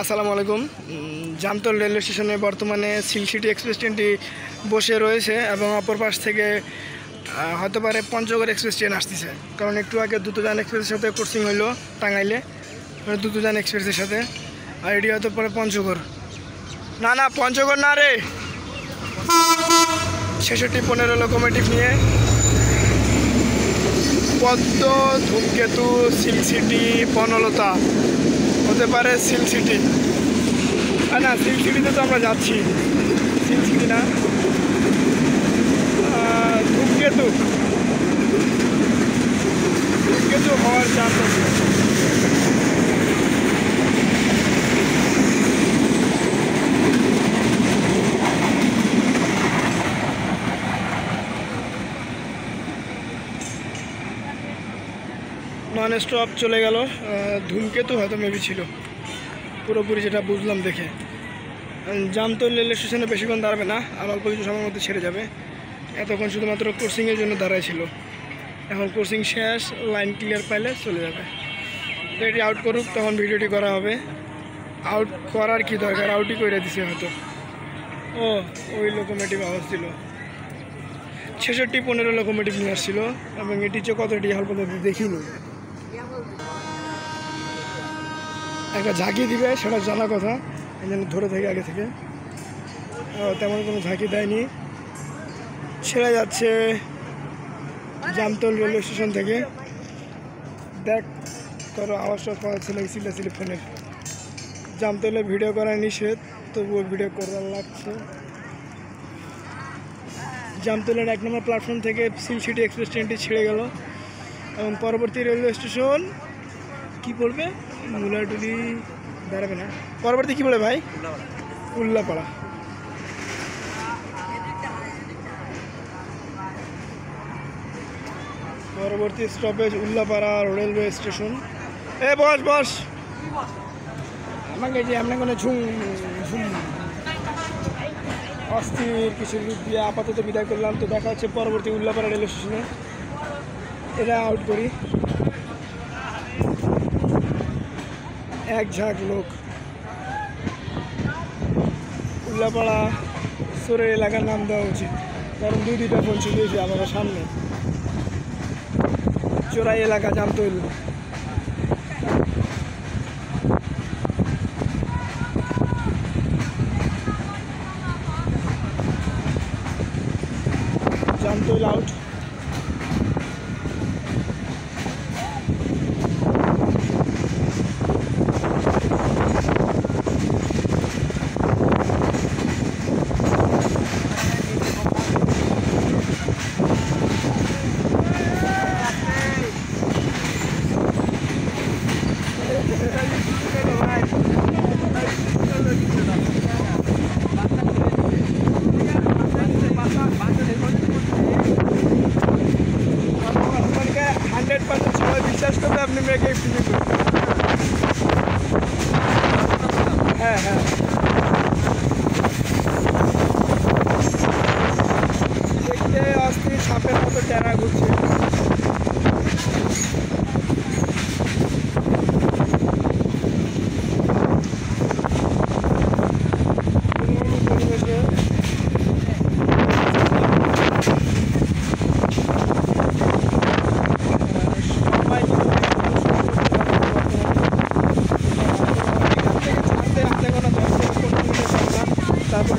আসসালামু আলাইকুম। জামতল রেলওয়ে স্টেশনে বর্তমানে সিলসিটি এক্সপ্রেস ট্রেনটি বসে রয়েছে এবং অপর পাশ থেকে হতে পারে পঞ্চগড় এক্সপ্রেস ট্রেন আসতেছে, কারণ একটু আগে দ্রুতযান এক্সপ্রেসের সাথে ক্রসিং হইলো টাঙ্গাইলে, দ্রুতযান এক্সপ্রেসের সাথে। আর এটি হতে পারে পঞ্চগড়। না পঞ্চগড় না রে, 66-15 লোকোমোটিভ নিয়ে পদ্ম, ধূমকেতু, সিলসিটি, বনলতা, হতে পারে সিলসিটি। না, সিলসিটিতে তো আমরা যাচ্ছি, সিলসিটি না, ধূমকেতু হওয়ার চান্স আছে। নন স্টপ চলে গেল। ধূমকেতু হয়তো মেবি ছিল, পুরোপুরি যেটা বুঝলাম দেখে। জামতল রেল স্টেশনে বেশিক্ষণ দাঁড়াবে না, আর অল্প কিছু সময়ের মধ্যে ছেড়ে যাবে। এতক্ষণ শুধুমাত্র ক্রসিংয়ের জন্য দাঁড়ায় ছিল, এখন ক্রসিং শেষ, লাইন ক্লিয়ার পাইলে চলে যাবে। তো এটি আউট করুক, তখন ভিডিওটি করা হবে। আউট করার কি দরকার, আউটই করে দিছে হয়তো। ওই লোকোমোটিভ আওয়াজ ছিল, 66-15 লোকোমোটিভ নিয়ে আসছিল, এবং এটি হচ্ছে কতটি হাল পর্যন্ত দেখিনি। একটা ঝাঁকি দিবে সেটা জানা কথা, এই জন্য ধরে থেকে আগে থেকে তেমন কোনো ঝাঁকি দেয়নি। ছেড়ে যাচ্ছে জামতল রেলওয়ে স্টেশন থেকে। দেখ করো, আওয়াজটা পাওয়া ছিল সিলাসিলি ফোনের। জামতলে ভিডিও করা নিষেধ, তবুও ভিডিও করার লাগছে। জামতলের 1 নম্বর প্ল্যাটফর্ম থেকে সিলসিটি এক্সপ্রেস ট্রেনটি ছেড়ে গেল, এবং পরবর্তী রেলওয়ে স্টেশন কি পড়বে? মুলাডুলি দাঁড়াবে না, পরবর্তী কি বলে ভাই? উল্লাপাড়া। পরবর্তী স্টপেজ উল্লাপাড়া রেলওয়ে স্টেশন। বস আমাকে যে আপনার কোনো ঝুম অস্থির কিছু রূপ দিয়ে আপাতত বিদায় করলাম। তো দেখা হচ্ছে পরবর্তী উল্লাপাড়া রেলওয়ে স্টেশনে। এটা আউট করি। এক ঝাঁক লোক উল্লাপাড়া সোরের এলাকার নাম দেওয়া উচিত, কারণ দুইটা ফোন চলেছে আমার সামনে। চোরাই এলাকা জামতল। জামতল আউট। সবাই বিশ্বাস করবে আপনি মেয়েকে ফিরে করবেন। হ্যাঁ দেখতে অস্থির সাপের মতো টেরা ঘুরছে। তারপর